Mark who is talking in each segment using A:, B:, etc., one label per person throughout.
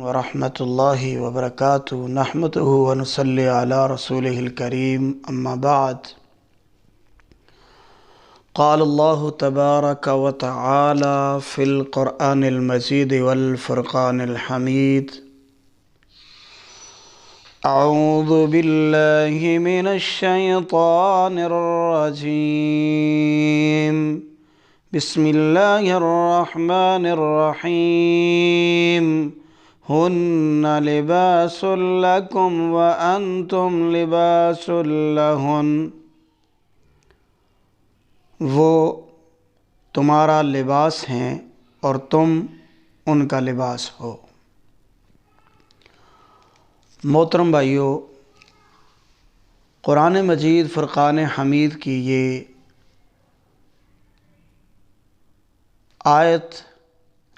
A: ورحمۃ اللہ وبرکاتہ نحمدہ ونصلی علی رسولہ الکریم اما بعد قال اللہ تبارک وتعالی فی القرآن المجید والفرقان الحمید اعوذ باللہ من الشیطان الرجیم بسم اللہ الرحمن الرحیم ہن لباس لکم وانتم لباس لہن، وہ تمہارا لباس ہیں اور تم ان کا لباس ہو۔ محترم بھائیو، قرآن مجید فرقان حمید کی یہ آیت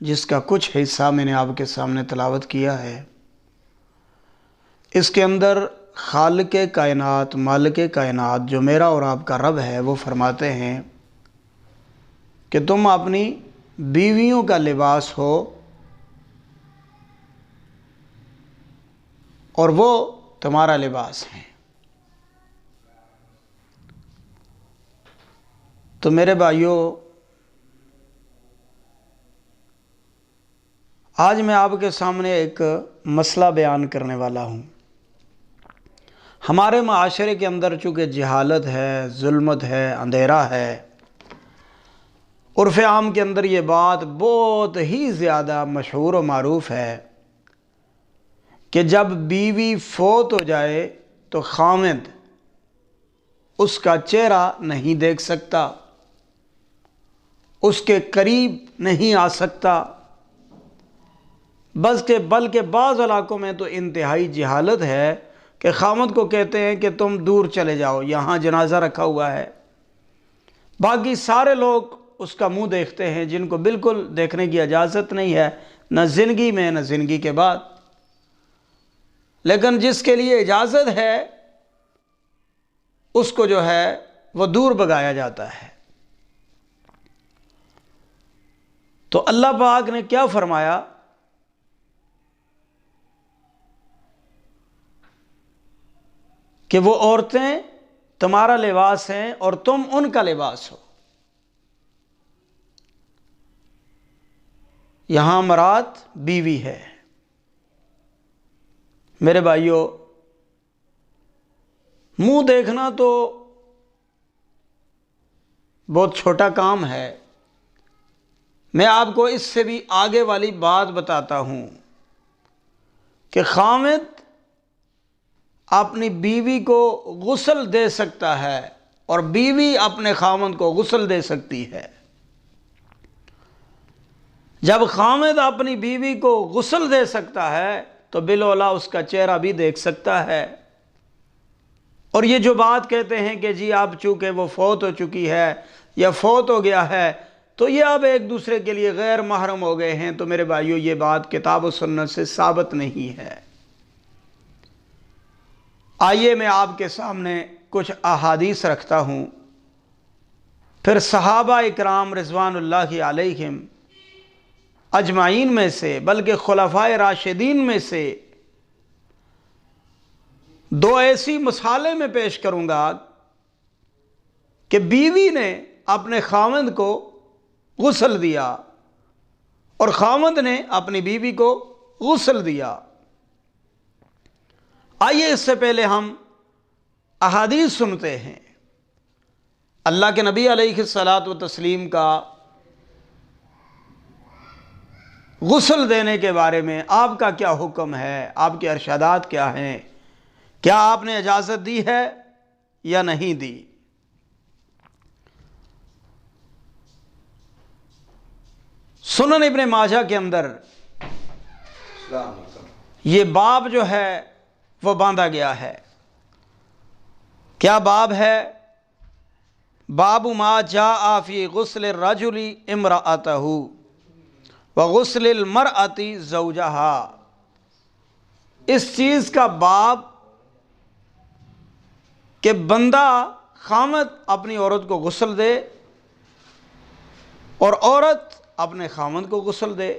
A: جس کا کچھ حصہ میں نے آپ کے سامنے تلاوت کیا ہے، اس کے اندر خالق کائنات، مالک کائنات جو میرا اور آپ کا رب ہے، وہ فرماتے ہیں کہ تم اپنی بیویوں کا لباس ہو اور وہ تمہارا لباس ہیں۔ تو میرے بھائیوں، آج میں آپ کے سامنے ایک مسئلہ بیان کرنے والا ہوں۔ ہمارے معاشرے کے اندر چونکہ جہالت ہے، ظلمت ہے، اندھیرا ہے، عرف عام کے اندر یہ بات بہت ہی زیادہ مشہور و معروف ہے کہ جب بیوی فوت ہو جائے تو خاوند اس کا چہرہ نہیں دیکھ سکتا، اس کے قریب نہیں آ سکتا، بلکہ بعض علاقوں میں تو انتہائی جہالت ہے کہ خاوند کو کہتے ہیں کہ تم دور چلے جاؤ، یہاں جنازہ رکھا ہوا ہے۔ باقی سارے لوگ اس کا منہ دیکھتے ہیں جن کو بالکل دیکھنے کی اجازت نہیں ہے، نہ زندگی میں نہ زندگی کے بعد، لیکن جس کے لیے اجازت ہے اس کو جو ہے وہ دور بھگایا جاتا ہے۔ تو اللہ پاک نے کیا فرمایا کہ وہ عورتیں تمہارا لباس ہیں اور تم ان کا لباس ہو۔ یہاں مراد بیوی ہے۔ میرے بھائیوں، منہ دیکھنا تو بہت چھوٹا کام ہے، میں آپ کو اس سے بھی آگے والی بات بتاتا ہوں کہ خاوند اپنی بیوی کو غسل دے سکتا ہے اور بیوی اپنے خاوند کو غسل دے سکتی ہے۔ جب خاوند اپنی بیوی کو غسل دے سکتا ہے تو بالاولیٰ اس کا چہرہ بھی دیکھ سکتا ہے۔ اور یہ جو بات کہتے ہیں کہ جی اب چونکہ وہ فوت ہو چکی ہے یا فوت ہو گیا ہے تو یہ اب ایک دوسرے کے لیے غیر محرم ہو گئے ہیں، تو میرے بھائیوں یہ بات کتاب و سنت سے ثابت نہیں ہے۔ آئیے میں آپ کے سامنے کچھ احادیث رکھتا ہوں، پھر صحابہ اکرام رضوان اللہ علیہم اجمعین میں سے، بلکہ خلفائے راشدین میں سے دو ایسی مثالیں میں پیش کروں گا کہ بیوی نے اپنے خاوند کو غسل دیا اور خاوند نے اپنی بیوی کو غسل دیا۔ آئیے اس سے پہلے ہم احادیث سنتے ہیں اللہ کے نبی علیہ الصلاۃ والتسلیم کا غسل دینے کے بارے میں آپ کا کیا حکم ہے، آپ کے ارشادات کیا ہیں، کیا آپ نے اجازت دی ہے یا نہیں دی۔ سنن ابن ماجہ کے اندر یہ باب جو ہے وہ باندھا گیا ہے۔ کیا باب ہے؟ باب ما جاء فی غسل الرجل امرأتہ وغسل المرأة زوجہا۔ اس چیز کا باب کہ بندہ خاوند اپنی عورت کو غسل دے اور عورت اپنے خاوند کو غسل دے۔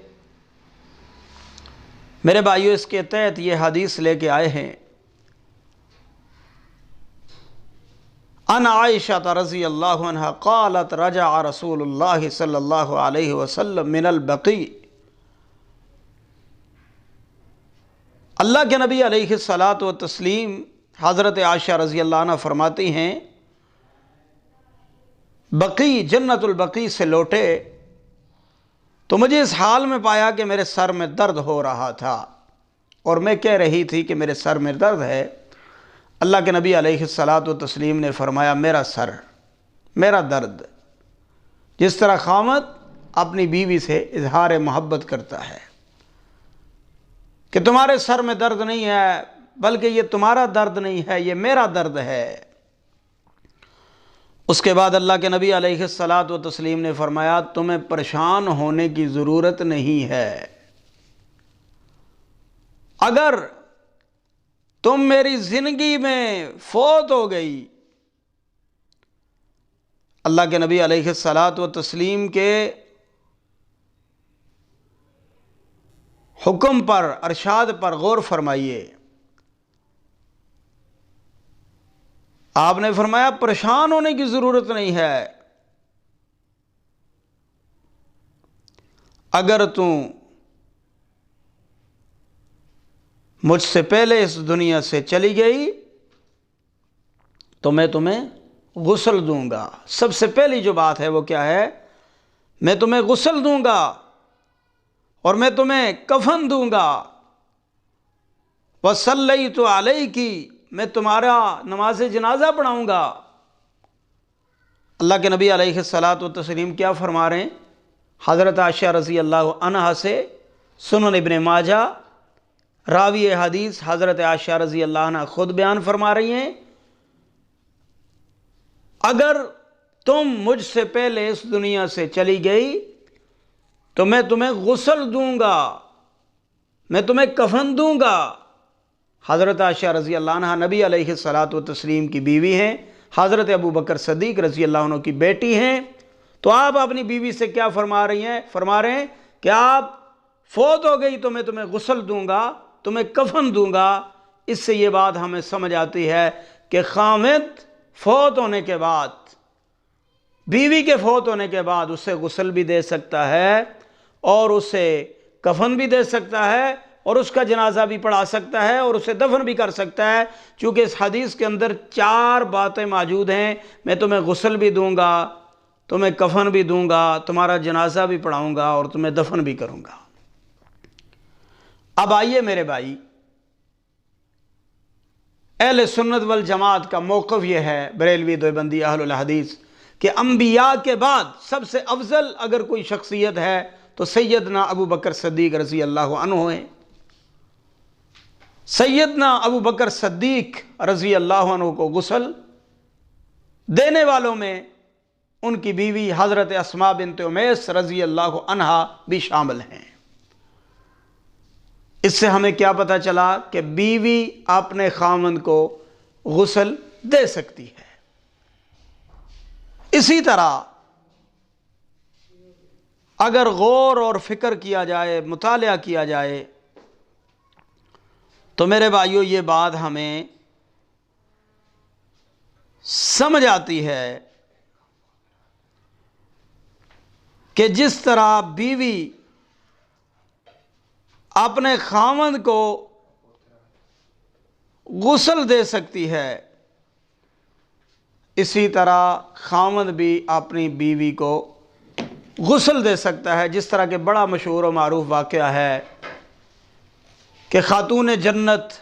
A: میرے بھائیو، اس کے تحت یہ حدیث لے کے آئے ہیں ان عائشہ رضی اللہ عنہ قالت رجع رسول اللہ صلی اللہ علیہ وسلم من البقیع۔ اللہ کے نبی علیہ الصلاۃ والتسلیم حضرت عائشہ رضی اللہ عنہ فرماتی ہیں بقیع جنت البقیع سے لوٹے تو مجھے اس حال میں پایا کہ میرے سر میں درد ہو رہا تھا، اور میں کہہ رہی تھی کہ میرے سر میں درد ہے۔ اللہ کے نبی علیہ الصلاۃ والتسلیم نے فرمایا میرا سر، میرا درد، جس طرح خامد اپنی بیوی سے اظہار محبت کرتا ہے کہ تمہارے سر میں درد نہیں ہے، بلکہ یہ تمہارا درد نہیں ہے، یہ میرا درد ہے۔ اس کے بعد اللہ کے نبی علیہ الصلاۃ والتسلیم نے فرمایا تمہیں پریشان ہونے کی ضرورت نہیں ہے، اگر تم میری زندگی میں فوت ہو گئی، اللہ کے نبی علیہ الصلاۃ والتسلیم کے حکم پر، ارشاد پر غور فرمائیے۔ آپ نے فرمایا پریشان ہونے کی ضرورت نہیں ہے، اگر تم مجھ سے پہلے اس دنیا سے چلی گئی تو میں تمہیں غسل دوں گا۔ سب سے پہلی جو بات ہے وہ کیا ہے؟ میں تمہیں غسل دوں گا اور میں تمہیں کفن دوں گا۔ وصلیت علیک، میں تمہارا نماز جنازہ پڑھاؤں گا۔ اللہ کے نبی علیہ الصلاۃ والتسلیم کیا فرما رہے ہیں؟ حضرت عائشہ رضی اللہ عنہا سے سنن ابن ماجہ راوی حدیث حضرت عائشہ رضی اللہ عنہ خود بیان فرما رہی ہیں اگر تم مجھ سے پہلے اس دنیا سے چلی گئی تو میں تمہیں غسل دوں گا، میں تمہیں کفن دوں گا۔ حضرت عائشہ رضی اللہ عنہ نبی علیہ الصلاۃ والتسلیم کی بیوی ہیں، حضرت ابو بکر صدیق رضی اللہ عنہ کی بیٹی ہیں، تو آپ اپنی بیوی سے کیا فرما رہے ہیں کہ آپ فوت ہو گئی تو میں تمہیں غسل دوں گا، تمہیں کفن دوں گا۔ اس سے یہ بات ہمیں سمجھ آتی ہے کہ خامد فوت ہونے کے بعد، بیوی کے فوت ہونے کے بعد اسے غسل بھی دے سکتا ہے اور اسے کفن بھی دے سکتا ہے اور اس کا جنازہ بھی پڑھا سکتا ہے اور اسے دفن بھی کر سکتا ہے، چونکہ اس حدیث کے اندر 4 باتیں موجود ہیں۔ میں تمہیں غسل بھی دوں گا، تمہیں کفن بھی دوں گا، تمہارا جنازہ بھی پڑھاؤں گا اور تمہیں دفن بھی کروں گا۔ اب آئیے میرے بھائی، اہل سنت والجماعت کا موقف یہ ہے، بریلوی دیوبندی اہل الحدیث، کہ انبیاء کے بعد سب سے افضل اگر کوئی شخصیت ہے تو سیدنا ابو بکر صدیق رضی اللہ عنہ ہیں۔ سیدنا ابو بکر صدیق رضی اللہ عنہ کو غسل دینے والوں میں ان کی بیوی حضرت اسماء بنت امیس رضی اللہ عنہا بھی شامل ہیں۔ اس سے ہمیں کیا پتہ چلا کہ بیوی اپنے خاوند کو غسل دے سکتی ہے۔ اسی طرح اگر غور اور فکر کیا جائے، مطالعہ کیا جائے تو میرے بھائیو یہ بات ہمیں سمجھ آتی ہے کہ جس طرح بیوی اپنے خاوند کو غسل دے سکتی ہے، اسی طرح خاوند بھی اپنی بیوی کو غسل دے سکتا ہے۔ جس طرح کہ بڑا مشہور و معروف واقعہ ہے کہ خاتون جنت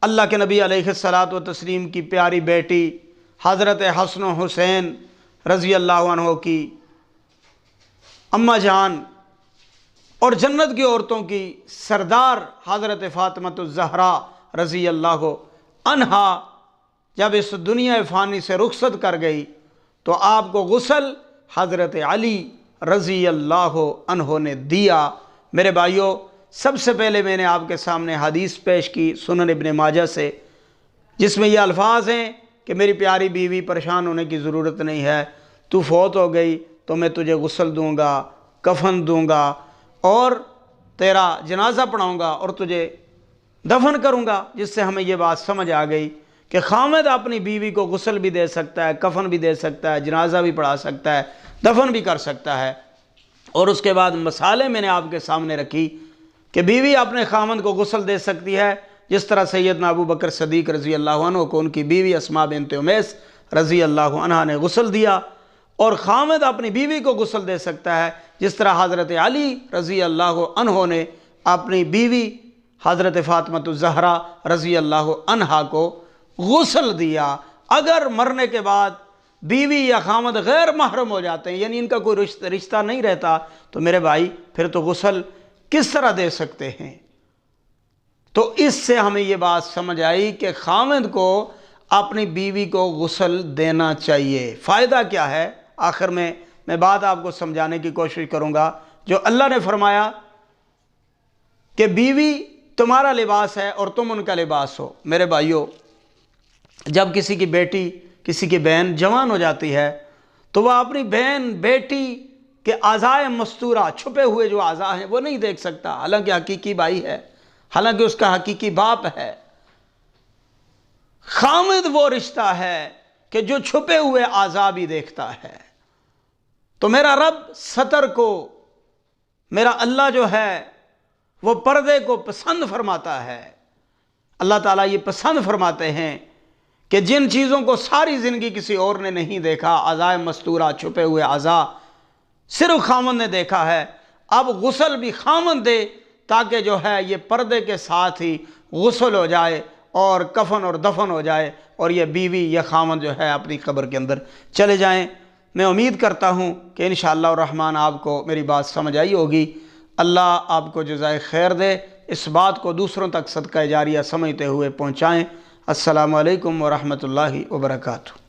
A: اللہ کے نبی علیہ الصلاۃ والتسلیم کی پیاری بیٹی حضرت حسن و حسین رضی اللہ عنہ کی اماں جان اور جنت کی عورتوں کی سردار حضرت فاطمہ الزہرا رضی اللہ عنہا جب اس دنیا فانی سے رخصت کر گئی تو آپ کو غسل حضرت علی رضی اللہ عنہ نے دیا۔ میرے بھائیوں، سب سے پہلے میں نے آپ کے سامنے حدیث پیش کی سنن ابن ماجہ سے، جس میں یہ الفاظ ہیں کہ میری پیاری بیوی پریشان ہونے کی ضرورت نہیں ہے، تو فوت ہو گئی تو میں تجھے غسل دوں گا، کفن دوں گا اور تیرا جنازہ پڑھاؤں گا اور تجھے دفن کروں گا، جس سے ہمیں یہ بات سمجھ آ گئی کہ خامد اپنی بیوی کو غسل بھی دے سکتا ہے، کفن بھی دے سکتا ہے، جنازہ بھی پڑھا سکتا ہے، دفن بھی کر سکتا ہے۔ اور اس کے بعد مثالیں میں نے آپ کے سامنے رکھی کہ بیوی اپنے خامد کو غسل دے سکتی ہے، جس طرح سیدنا ابو بکر صدیق رضی اللہ عنہ کو ان کی بیوی اسماء بنت امیس رضی اللہ عنہ نے غسل دیا، اور خامد اپنی بیوی کو غسل دے سکتا ہے جس طرح حضرت علی رضی اللہ عنہ نے اپنی بیوی حضرت فاطمہ الزہرا رضی اللہ عنہا کو غسل دیا۔ اگر مرنے کے بعد بیوی یا خامد غیر محرم ہو جاتے ہیں، یعنی ان کا کوئی رشتہ نہیں رہتا، تو میرے بھائی پھر تو غسل کس طرح دے سکتے ہیں؟ تو اس سے ہمیں یہ بات سمجھ آئی کہ خامد کو اپنی بیوی کو غسل دینا چاہیے۔ فائدہ کیا ہے؟ آخر میں بات آپ کو سمجھانے کی کوشش کروں گا۔ جو اللہ نے فرمایا کہ بیوی تمہارا لباس ہے اور تم ان کا لباس ہو، میرے بھائیو، جب کسی کی بیٹی، کسی کی بہن جوان ہو جاتی ہے تو وہ اپنی بہن بیٹی کے اعضائے مستورہ، چھپے ہوئے جو اعضاء ہیں وہ نہیں دیکھ سکتا، حالانکہ حقیقی بھائی ہے، حالانکہ اس کا حقیقی باپ ہے۔ خامد وہ رشتہ ہے کہ جو چھپے ہوئے اعضاء بھی دیکھتا ہے۔ تو میرا رب ستر کو، میرا اللہ جو ہے وہ پردے کو پسند فرماتا ہے۔ اللہ تعالیٰ یہ پسند فرماتے ہیں کہ جن چیزوں کو ساری زندگی کسی اور نے نہیں دیکھا، اعضائے مستورہ، چھپے ہوئے اعضاء، صرف خامد نے دیکھا ہے، اب غسل بھی خامد دے تاکہ جو ہے یہ پردے کے ساتھ ہی غسل ہو جائے اور کفن اور دفن ہو جائے، اور یہ بیوی یا خامد جو ہے اپنی قبر کے اندر چلے جائیں۔ میں امید کرتا ہوں کہ انشاءاللہ الرحمن آپ کو میری بات سمجھ آئی ہوگی۔ اللہ آپ کو جزائے خیر دے، اس بات کو دوسروں تک صدقہ جاریہ سمجھتے ہوئے پہنچائیں۔ السلام علیکم ورحمۃ اللہ وبرکاتہ۔